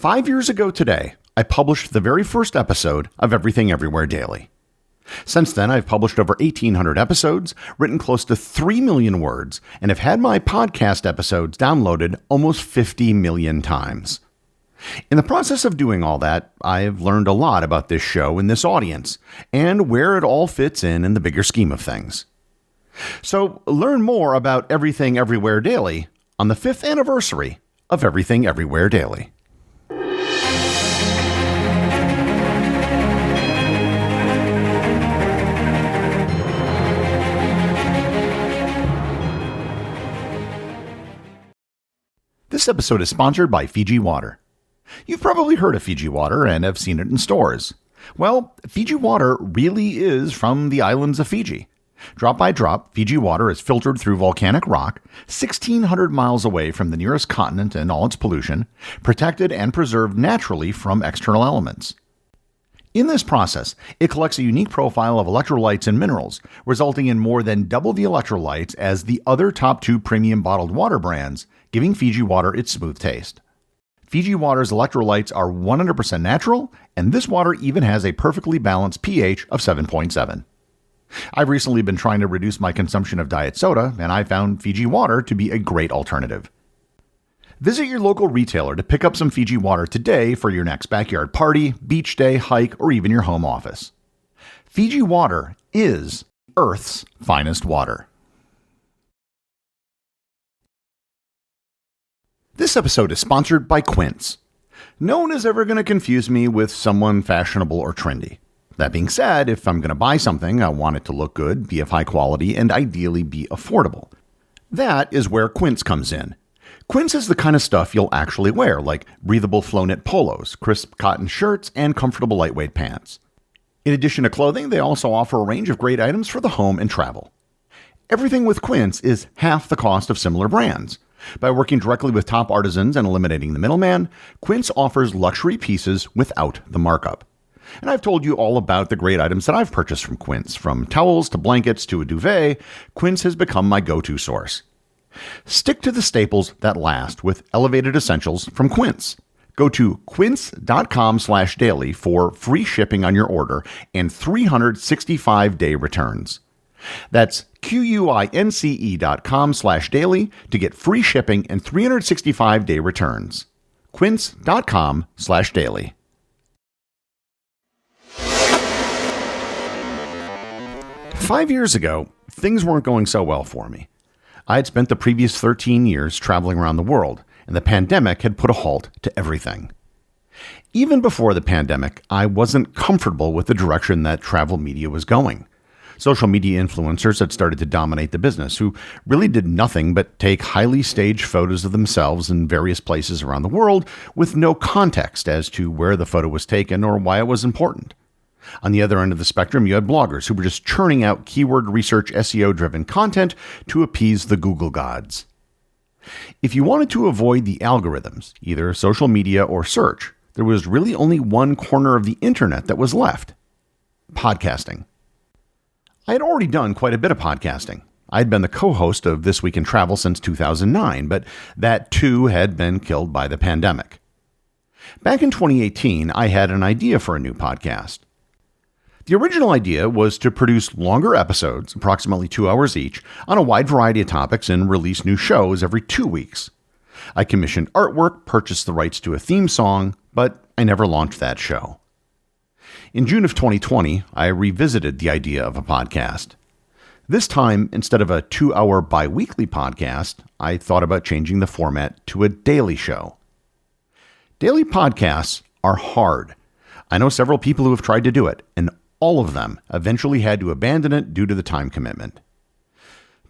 5 years ago today, I published the very first episode of Everything Everywhere Daily. Since then, I've published over 1,800 episodes, written close to 3 million words, and have had my podcast episodes downloaded almost 50 million times. In the process of doing all that, I've learned a lot about this show and this audience, and where it all fits in the bigger scheme of things. So learn more about Everything Everywhere Daily on the 5th anniversary of Everything Everywhere Daily. This episode is sponsored by Fiji Water. You've probably heard of Fiji Water and have seen it in stores. Well, Fiji Water really is from the islands of Fiji. Drop by drop, Fiji Water is filtered through volcanic rock, 1,600 miles away from the nearest continent and all its pollution, protected and preserved naturally from external elements. In this process, it collects a unique profile of electrolytes and minerals, resulting in more than double the electrolytes as the other top 2 premium bottled water brands, giving Fiji Water its smooth taste. Fiji Water's electrolytes are 100% natural, and this water even has a perfectly balanced pH of 7.7. I've recently been trying to reduce my consumption of diet soda, and I found Fiji Water to be a great alternative. Visit your local retailer to pick up some Fiji Water today for your next backyard party, beach day, hike, or even your home office. Fiji Water is Earth's finest water. This episode is sponsored by Quince. No one is ever going to confuse me with someone fashionable or trendy. That being said, if I'm going to buy something, I want it to look good, be of high quality, and ideally be affordable. That is where Quince comes in. Quince is the kind of stuff you'll actually wear, like breathable flow-knit polos, crisp cotton shirts, and comfortable lightweight pants. In addition to clothing, they also offer a range of great items for the home and travel. Everything with Quince is half the cost of similar brands. By working directly with top artisans and eliminating the middleman, Quince offers luxury pieces without the markup. And I've told you all about the great items that I've purchased from Quince. From towels to blankets to a duvet, Quince has become my go-to source. Stick to the staples that last with elevated essentials from Quince. Go to quince.com/daily for free shipping on your order and 365-day returns. That's QUINCE.com/daily to get free shipping and 365-day returns. Quince.com/daily. Five years ago, things weren't going so well for me. I had spent the previous 13 years traveling around the world, and the pandemic had put a halt to everything. Even before the pandemic, I wasn't comfortable with the direction that travel media was going. Social media influencers had started to dominate the business, who really did nothing but take highly staged photos of themselves in various places around the world with no context as to where the photo was taken or why it was important. On the other end of the spectrum, you had bloggers who were just churning out keyword research SEO-driven content to appease the Google gods. If you wanted to avoid the algorithms, either social media or search, there was really only one corner of the internet that was left: podcasting. I had already done quite a bit of podcasting. I had been the co-host of This Week in Travel since 2009, but that too had been killed by the pandemic. Back in 2018, I had an idea for a new podcast. The original idea was to produce longer episodes, approximately 2 hours each, on a wide variety of topics and release new shows every 2 weeks. I commissioned artwork, purchased the rights to a theme song, but I never launched that show. In June of 2020, I revisited the idea of a podcast. This time, instead of a 2-hour bi-weekly podcast, I thought about changing the format to a daily show. Daily podcasts are hard. I know several people who have tried to do it, and all of them eventually had to abandon it due to the time commitment.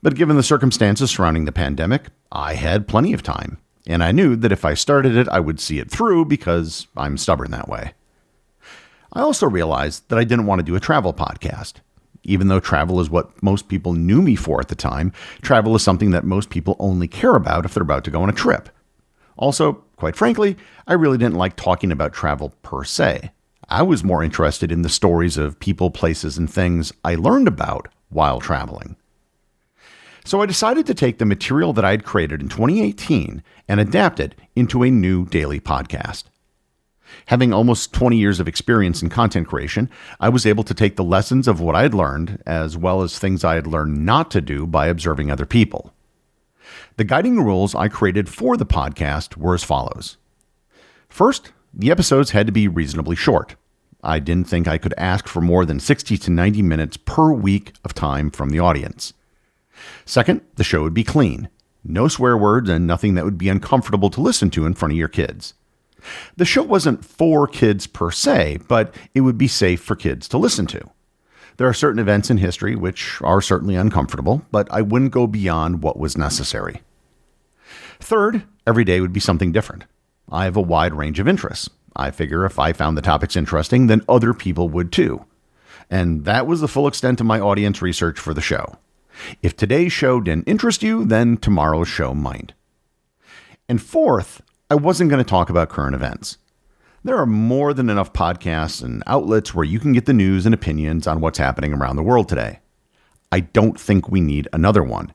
But given the circumstances surrounding the pandemic, I had plenty of time, and I knew that if I started it, I would see it through because I'm stubborn that way. I also realized that I didn't want to do a travel podcast. Even though travel is what most people knew me for at the time, travel is something that most people only care about if they're about to go on a trip. Also, quite frankly, I really didn't like talking about travel per se. I was more interested in the stories of people, places, and things I learned about while traveling. So I decided to take the material that I had created in 2018 and adapt it into a new daily podcast. Having almost 20 years of experience in content creation, I was able to take the lessons of what I had learned, as well as things I had learned not to do by observing other people. The guiding rules I created for the podcast were as follows. First, the episodes had to be reasonably short. I didn't think I could ask for more than 60 to 90 minutes per week of time from the audience. Second, the show would be clean. No swear words and nothing that would be uncomfortable to listen to in front of your kids. The show wasn't for kids per se, but it would be safe for kids to listen to. There are certain events in history which are certainly uncomfortable, but I wouldn't go beyond what was necessary. Third, every day would be something different. I have a wide range of interests. I figure if I found the topics interesting, then other people would too. And that was the full extent of my audience research for the show. If today's show didn't interest you, then tomorrow's show might. And fourth, I wasn't going to talk about current events. There are more than enough podcasts and outlets where you can get the news and opinions on what's happening around the world today. I don't think we need another one.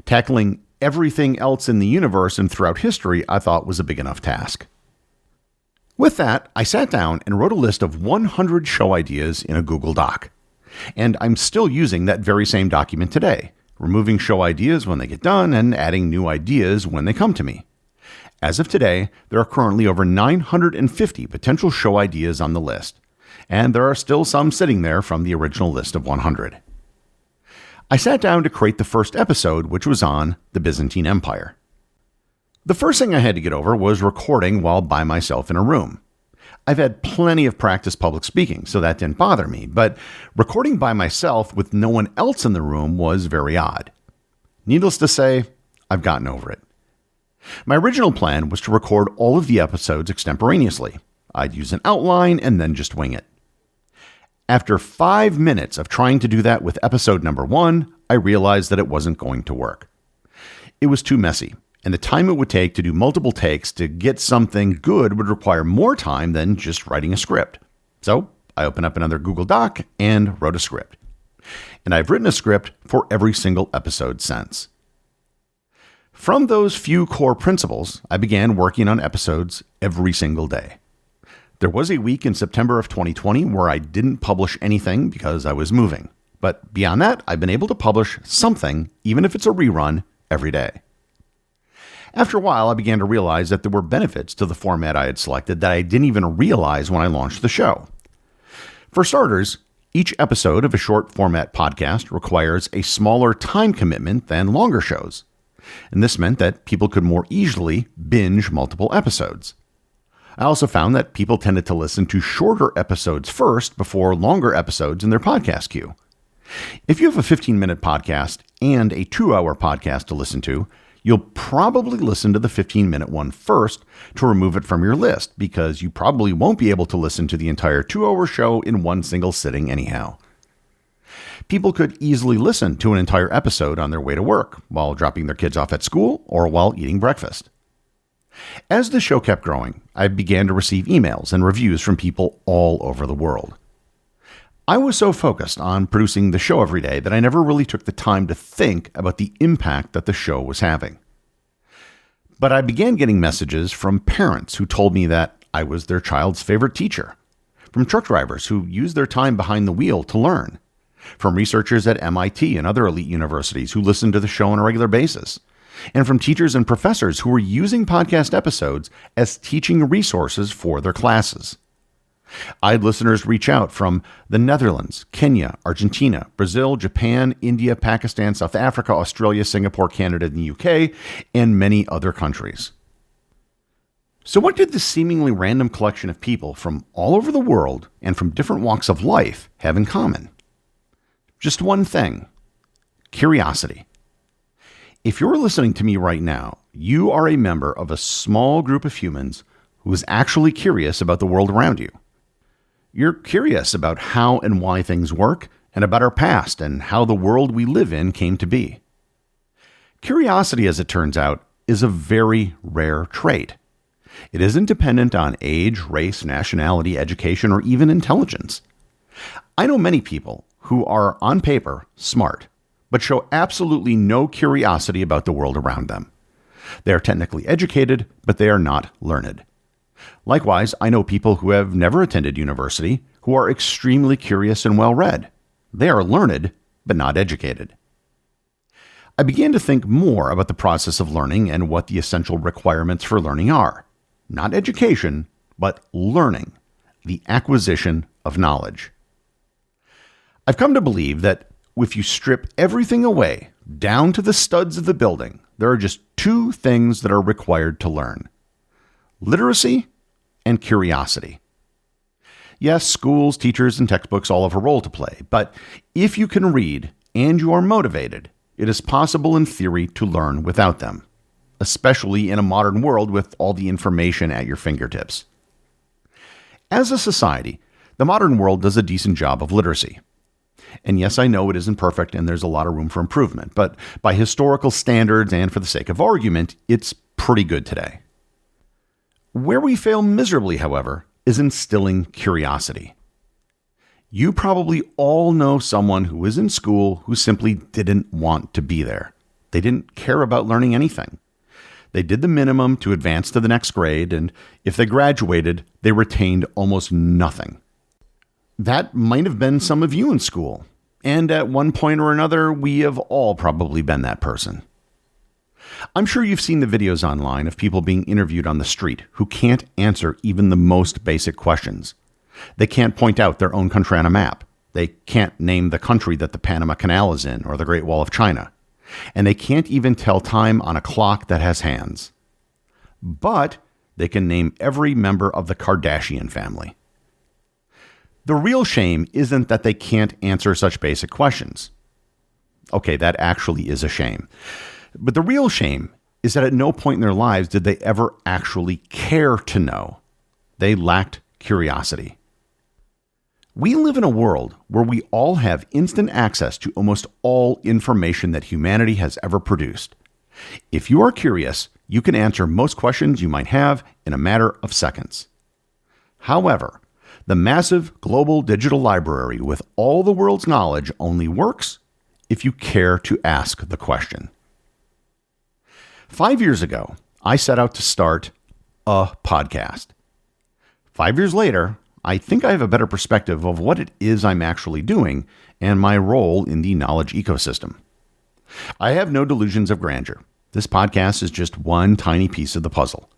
Tackling everything else in the universe and throughout history I thought was a big enough task. With that, I sat down and wrote a list of 100 show ideas in a Google Doc. And I'm still using that very same document today, removing show ideas when they get done and adding new ideas when they come to me. As of today, there are currently over 950 potential show ideas on the list, and there are still some sitting there from the original list of 100. I sat down to create the first episode, which was on the Byzantine Empire. The first thing I had to get over was recording while by myself in a room. I've had plenty of practice public speaking, so that didn't bother me, but recording by myself with no one else in the room was very odd. Needless to say, I've gotten over it. My original plan was to record all of the episodes extemporaneously. I'd use an outline and then just wing it. After 5 minutes of trying to do that with episode number 1, I realized that it wasn't going to work. It was too messy, and the time it would take to do multiple takes to get something good would require more time than just writing a script. So I opened up another Google Doc and wrote a script. And I've written a script for every single episode since. From those few core principles, I began working on episodes every single day. There was a week in September of 2020 where I didn't publish anything because I was moving. But beyond that, I've been able to publish something, even if it's a rerun, every day. After a while, I began to realize that there were benefits to the format I had selected that I didn't even realize when I launched the show. For starters, each episode of a short format podcast requires a smaller time commitment than longer shows. And this meant that people could more easily binge multiple episodes. I also found that people tended to listen to shorter episodes first before longer episodes in their podcast queue. If you have a 15-minute podcast and a 2-hour podcast to listen to, you'll probably listen to the 15-minute one first to remove it from your list because you probably won't be able to listen to the entire 2-hour show in one single sitting anyhow. People could easily listen to an entire episode on their way to work, while dropping their kids off at school, or while eating breakfast. As the show kept growing, I began to receive emails and reviews from people all over the world. I was so focused on producing the show every day that I never really took the time to think about the impact that the show was having. But I began getting messages from parents who told me that I was their child's favorite teacher, from truck drivers who used their time behind the wheel to learn, from researchers at MIT and other elite universities who listened to the show on a regular basis, and from teachers and professors who were using podcast episodes as teaching resources for their classes. I had listeners reach out from the Netherlands, Kenya, Argentina, Brazil, Japan, India, Pakistan, South Africa, Australia, Singapore, Canada, and the UK, and many other countries. So what did this seemingly random collection of people from all over the world and from different walks of life have in common? Just one thing: curiosity. If you're listening to me right now, you are a member of a small group of humans who is actually curious about the world around you. You're curious about how and why things work, and about our past and how the world we live in came to be. Curiosity, as it turns out, is a very rare trait. It isn't dependent on age, race, nationality, education, or even intelligence. I know many people who are, on paper, smart, but show absolutely no curiosity about the world around them. They are technically educated, but they are not learned. Likewise, I know people who have never attended university who are extremely curious and well-read. They are learned, but not educated. I began to think more about the process of learning and what the essential requirements for learning are. Not education, but learning, the acquisition of knowledge. I've come to believe that if you strip everything away, down to the studs of the building, there are just two things that are required to learn: literacy and curiosity. Yes, schools, teachers, and textbooks all have a role to play, but if you can read and you are motivated, it is possible in theory to learn without them, especially in a modern world with all the information at your fingertips. As a society, the modern world does a decent job of literacy. And yes, I know it isn't perfect and there's a lot of room for improvement, but by historical standards and for the sake of argument, it's pretty good today. Where we fail miserably, however, is instilling curiosity. You probably all know someone who was in school who simply didn't want to be there. They didn't care about learning anything. They did the minimum to advance to the next grade, and if they graduated, they retained almost nothing. That might have been some of you in school, and at one point or another, we have all probably been that person. I'm sure you've seen the videos online of people being interviewed on the street who can't answer even the most basic questions. They can't point out their own country on a map. They can't name the country that the Panama Canal is in or the Great Wall of China. And they can't even tell time on a clock that has hands. But they can name every member of the Kardashian family. The real shame isn't that they can't answer such basic questions. Okay, that actually is a shame. But the real shame is that at no point in their lives did they ever actually care to know. They lacked curiosity. We live in a world where we all have instant access to almost all information that humanity has ever produced. If you are curious, you can answer most questions you might have in a matter of seconds. However, the massive global digital library with all the world's knowledge only works if you care to ask the question. 5 years ago, I set out to start a podcast. 5 years later, I think I have a better perspective of what it is I'm actually doing and my role in the knowledge ecosystem. I have no delusions of grandeur. This podcast is just one tiny piece of the puzzle.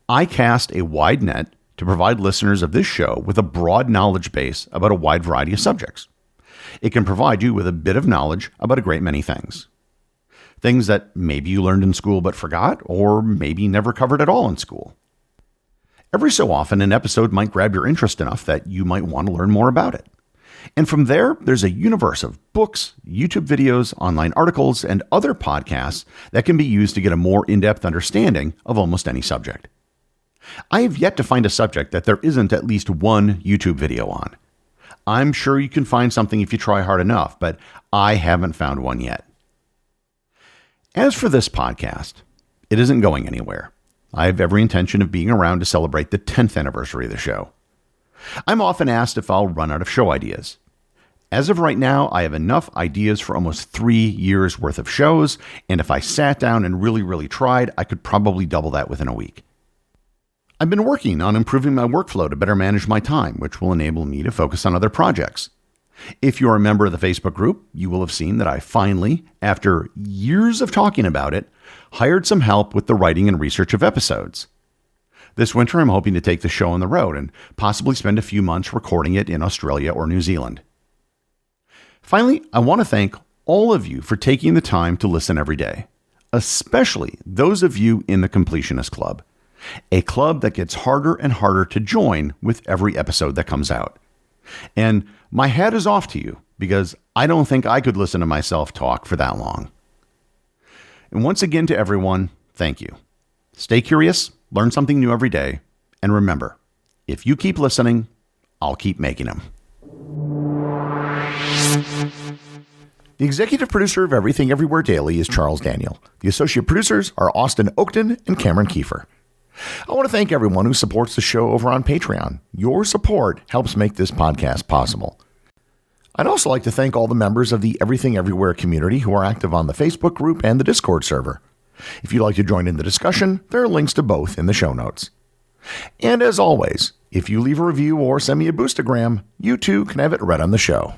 I cast a wide net to provide listeners of this show with a broad knowledge base about a wide variety of subjects. It can provide you with a bit of knowledge about a great many things. Things that maybe you learned in school but forgot, or maybe never covered at all in school. Every so often, an episode might grab your interest enough that you might want to learn more about it. And from there, there's a universe of books, YouTube videos, online articles, and other podcasts that can be used to get a more in-depth understanding of almost any subject. I have yet to find a subject that there isn't at least one YouTube video on. I'm sure you can find something if you try hard enough, but I haven't found one yet. As for this podcast, it isn't going anywhere. I have every intention of being around to celebrate the 10th anniversary of the show. I'm often asked if I'll run out of show ideas. As of right now, I have enough ideas for almost 3 years worth of shows, and if I sat down and really tried, I could probably double that within a week. I've been working on improving my workflow to better manage my time, which will enable me to focus on other projects. If you're a member of the Facebook group, you will have seen that I finally, after years of talking about it, hired some help with the writing and research of episodes. This winter, I'm hoping to take the show on the road and possibly spend a few months recording it in Australia or New Zealand. Finally, I want to thank all of you for taking the time to listen every day, especially those of you in the Completionist Club, a club that gets harder and harder to join with every episode that comes out. And my hat is off to you because I don't think I could listen to myself talk for that long. And once again to everyone, thank you. Stay curious, learn something new every day, and remember, if you keep listening, I'll keep making them. The executive producer of Everything Everywhere Daily is Charles Daniel. The associate producers are Austin Oetken and Cameron Kieffer. I want to thank everyone who supports the show over on Patreon. Your support helps make this podcast possible. I'd also like to thank all the members of the Everything Everywhere community who are active on the Facebook group and the Discord server. If you'd like to join in the discussion, there are links to both in the show notes. And as always, if you leave a review or send me a boostagram, you too can have it read on the show.